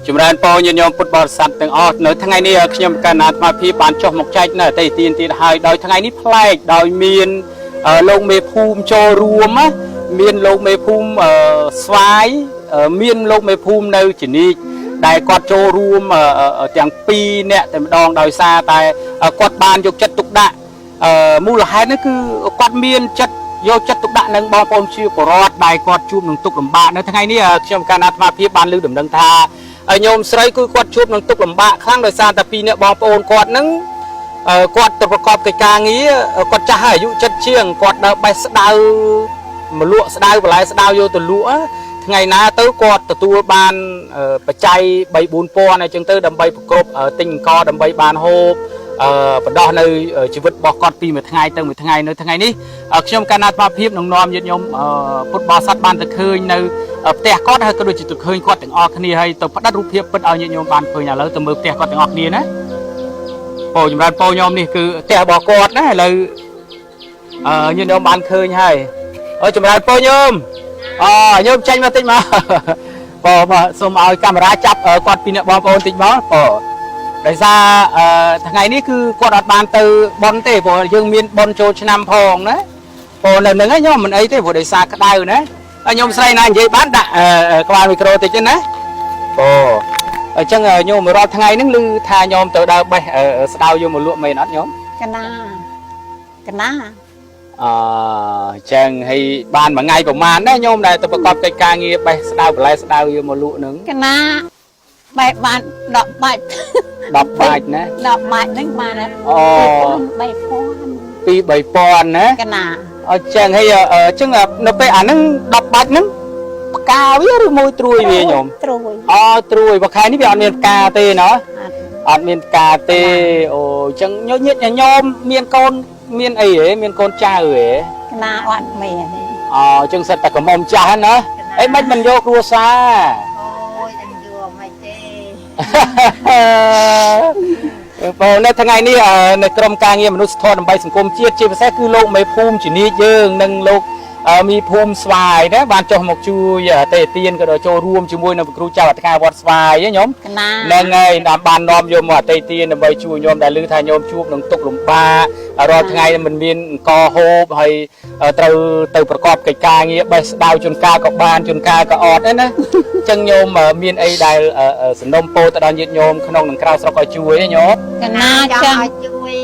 ជំរានពរញាតិញោមពុទ្ធបរិស័ទទាំងអស់នៅថ្ងៃនេះខ្ញុំកណ្ណាអាត្មាភាពបានចុះមកចែកនៅអតីតទានទៀតហើយដោយថ្ងៃនេះប្លែកដោយមានលោកមេភូមិចូលរួមមានលោកមេភូមិស្វាយមានលោកមេភូមិនៅជនីកដែលគាត់ចូលរួមទាំងពីរនាក់តែម្ដងដោយសារតែគាត់បានយកចិត្តទុកដាក់មូលហេតុនេះគឺគាត់មានចិត្តយកចិត្តទុកដាក់នឹងបងប្អូនជាពលរដ្ឋដែលគាត់ជួបនឹងទុក្ខលំបាកនៅថ្ងៃនេះខ្ញុំកណ្ណាអាត្មាភាពបានលើកដំណឹងថាញោមស្រីគឺគាត់ជួបនឹងទុក្ខលំបាកខ្លាំងដោយសារតែពីរនាក់បងប្អូនគាត់នឹងគាត់ទៅប្រកបកិច្ចការងារគាត់ចាស់ហើយអាយុ70ជាងគាត់ដើរបេះស្ដៅមកលក់ស្ដៅបន្លែស្ដៅយកទៅលក់ថ្ងៃណាទៅគាត់ទទួលបានបច្ច័យ 3-4 ពាន់អញ្ចឹងទៅដើម្បីប្រកបទិញអង្គដើម្បីបានហូបបណ្ដោះនៅជីវិតរបស់គាត់ពីមួយថ្ងៃទៅមួយថ្ងៃនៅថ្ងៃនេះខ្ញុំកណ្ណាអាត្មាភាពនឹងនាំញាតិញោមពុទ្ធបរិស័ទបានទៅឃើញនៅផ្ទះគាត់ហើយក៏ដូចជាទៅឃើញគាត់ទាំងអស់គ្នាហើយទៅផ្ដិតរូបភាពពិតឲ្យញាតិញោមបានឃើញឥឡូវទៅមើលផ្ទះគាត់ទាំងអស់គ្នាណាពោចម្រើនពោញោមនេះគឺផ្ទះរបស់គាត់ណាឥឡូវញាតិញោមបានឃើញហើយចម្រើនពោញោមញោមចេញមកតិចមកបងសូមឲ្យកាមេរ៉ាចាប់គាត់ពីអ្នកបងប្អូនតិចមកដោយសារថ្ងៃនេះគឺគាត់អត់បានទៅបន់ទេព្រោះយើងមានបន់ចូលឆ្នាំផងណាព្រោះនៅនឹងញោមមិនអីទេព្រោះដោយសារក្តៅណាហើយញោមស្រីណានិយាយបានដាក់ក្បាលមីក្រូតិចណាអញ្ចឹងញោមរាល់ថ្ងៃហ្នឹងឮថាញោមទៅដើរបេះស្ដៅយកមកលក់មែនអត់ញោមកណាចឹងហើយបានមួយថ្ងៃប្រហែលដែរញោមដែលទៅប្រកបកិច្ចការងារបេះស្ដៅបន្លែស្ដៅយកមកលក់ហ្នឹងកណាបែបបាន10បាច់10បាច់ណា10បាច់ហ្នឹងបាន2-3,000ណាកណាចឹងហើយចឹងនៅពេលអាហ្នឹង10បាច់ហ្នឹងផ្កាវាឬមួយត្រួយវាញោមត្រួយមួយខែនេះវាអត់មានផ្កាទេណោះអត់មានផ្កាទេចឹងញោមមានកូនមានអីហ៎មានកូនចៅហ៎កណាអត់មានចឹងសិតតែកំមុំចាស់ណាអីមិនយកគ្រួសារបងនៅថ្ងៃនេះនៅក្រមការងារមនុស្សធម៌ដើម្បីសង្គមជាតិជាពិសេសគឺលោកមេភូមិជំនាញយើងនិងលោកមីភូមិស្វាយណាបានចុះមកជួយតេទៀនក៏ចូលរួមជាមួយនឹងគ្រូចៅអធិការវត្តស្វាយញោមហ្នឹងហើយបាននាំយកមកតេទៀនដើម្បីជួយញោមដែលឮថាញោមជួបនឹងទុក្ខលំបាករាល់ថ្ងៃមិនមានអង្គហូបហើយត្រូវទៅប្រកបកិច្ចការងារបេះស្ដៅជួនកាលក៏បានជួនកាលក៏អត់ដែរណាអញ្ចឹងញោមមានអីដែលសំណុំពោទៅដល់ញាតិញោមក្នុងនឹងក្រៅស្រុកឲ្យជួយញោមកណាចឹងជួយ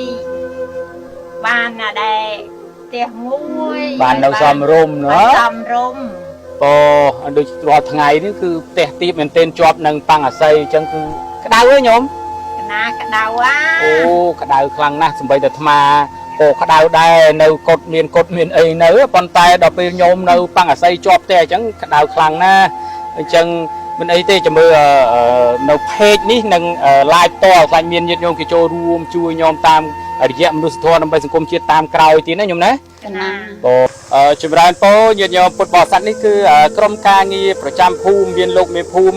បានណាដែរផ្ទះមួយបាននៅសំរុំណាសំរុំដូចរាល់ថ្ងៃនេះគឺផ្ទះទៀបមែនទែនជាប់នឹងប៉ាំងអាស័យអញ្ចឹងគឺក្តៅហ៎ញោមកណាក្តៅក្តៅខ្លាំងណាស់សម្បីតែអាត្មាក៏ក្តៅដែរនៅកុដមានអីនៅប៉ុន្តែដល់ពេលញោមនៅប៉ាំងអាស័យជាប់ផ្ទះអញ្ចឹងក្តៅខ្លាំងណាស់អញ្ចឹងមិនអីទេចាំមើលនៅเพจនេះនឹង live តខ្លាចមានញាតិញោមគេចូលរួមជួយញោមតាមរយៈមនុស្សធម៌ដើម្បីសង្គមជាតិតាមក្រោយទៀតណាញោមណាចម្រើនពរញាតិញោមពុទ្ធបរិស័ទនេះគឺក្រុមការងារប្រចាំភូមិមានលោកមេភូមិ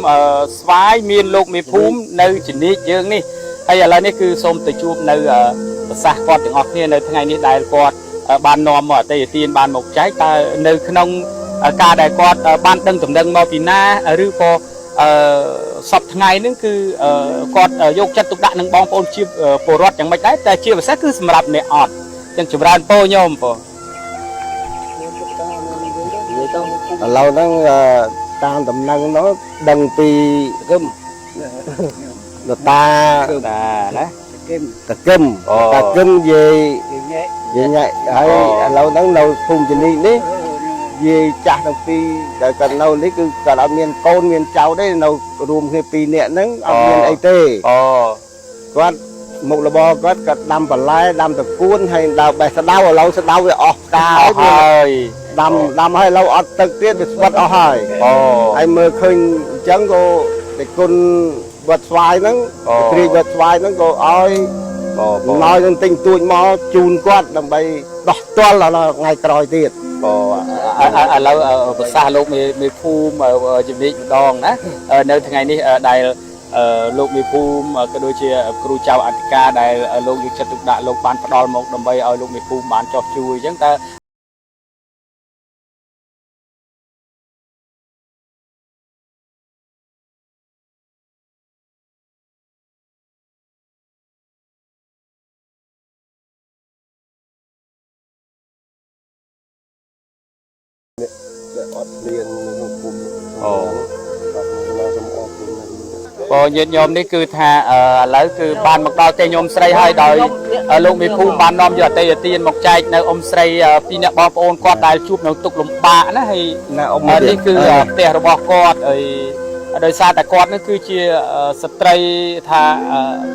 ស្វាយមានលោកមេភូមិនៅជនីកយើងនេះហើយឥឡូវនេះគឺសូមទៅជួបនៅប្រសាសន៍គាត់ទាំងអស់គ្នានៅថ្ងៃនេះដែលគាត់បាននាំមកអតីតទានបានមកចែកតើនៅក្នុងការដែលគាត់បានដឹងដំណឹងមកពីណាឬក៏សពថ្ងៃហ្នឹងគឺគាត់យកចិត្តទុកដាក់នឹងបងប្អូនជាពលរដ្ឋយ៉ាងម៉េចដែរតែជាពិសេសគឺសម្រាប់អ្នកអត់ចឹងចម្រើនពរញោមឥឡូវហ្នឹងតាមដំណឹងនោះដឹងពីគឹមតាណាតាគឹមយាយញ៉ៃហើយឥឡូវហ្នឹងនៅភូមិជនីនេះយាយចាស់ទាំងពីរដែលគាត់នៅនេះគឺគាត់អត់មានកូនមានចៅទេនៅរួមគ្នាពីរនាក់ហ្នឹងអត់មានអីទេគាត់មុខរបរគាត់ដាំបន្លែដាំតកួនហើយដើរបេះស្ដៅឥឡូវស្ដៅវាអស់ផ្កាហើយដាំហើយឥឡូវអត់ទឹកទៀតវាស្វិតអស់ហើយហើយមើលឃើញអញ្ចឹងក៏តែគុណវត្តស្វាយហ្នឹងគ្រាវត្តស្វាយហ្នឹងក៏ឲ្យមកនឹងទិញទួចមកជូនគាត់ដើម្បីដោះទាល់ថ្ងៃក្រោយទៀតឥឡូវប្រសាសន៍លោកមេភូមិជំនាញម្ដងណានៅថ្ងៃនេះដែលលោកមេភូមិក៏ដូចជាគ្រូចៅអធិការដែលលោកយកចិត្តទុកដាក់លោកបានផ្ដល់មកដើម្បីឲ្យលោកមេភូមិបានចោះជួយអញ្ចឹងតើ Bộ nhiệt nhôm ní cứ thà lấy cứ ban một đôi cây nhôm sấy hai đôi lúc bị phun ban nom giờ tây tiên một chai nơi ông sấy pin nè bom ôn quạt đài chụp nó tục lùm bạ nó hay ní cứ tè rồi bỏ quạt đời xa tại quạt nó cứ chia sấy thà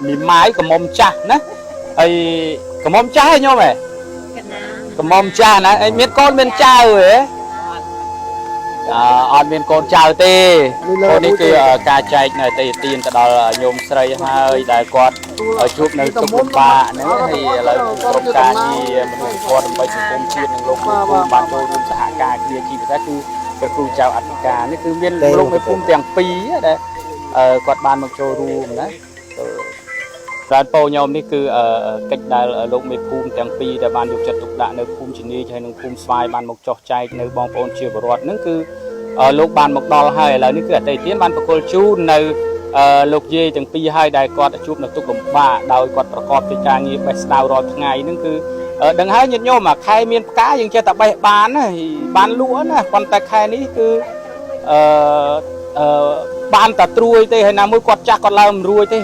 mì mái của mom cha nè ấy của mom cha hay nhôm này của mom cha nè ấy miết con miên cha rồi ấy on miền con chào tê cô đi cứ ca chạy này tê tiền từ đó nhôm sấy hơi đại quạt ở chụp nơi tục lùm bạ nữa thì là công ca đi mình còn bây giờ công chuyện lúc ban đôi luôn xã ca kia chỉ là cứ cứ chào ăn caนี่คือเมียนลงไปพุ่มเตียงปีđấyกวาดบ้านมันโชว์รูมนะร้านโปยอมนี่คือกิจได้ลงไปพุ่มเตียงปีแต่บ้านอยู่จัตุกดะในพุ่มชินีใช้หนึ่งพุ่มสายบ้านมกจอกใจในบองโอนเชื่อบรอดนั่นคือลูกบ้านมกดอลให้แล้วนี่คือแต่ที่บ้านประโคลชูในลูกเย่ถึงปีให้ได้กอดชุบในตุกหลุมบ้าโดยกอดประกอบกิจการนี้ไปสตาร์รอดไงนั่นคือดังให้ยันโยมใครเมียนก้ายังจะแต่ใบบ้านนะบ้านล้วนนะคนแต่ใครนี้คือบ้านแต่ตรวยเต้ให้น้ำมือกอดจักกอดลามรวยเต้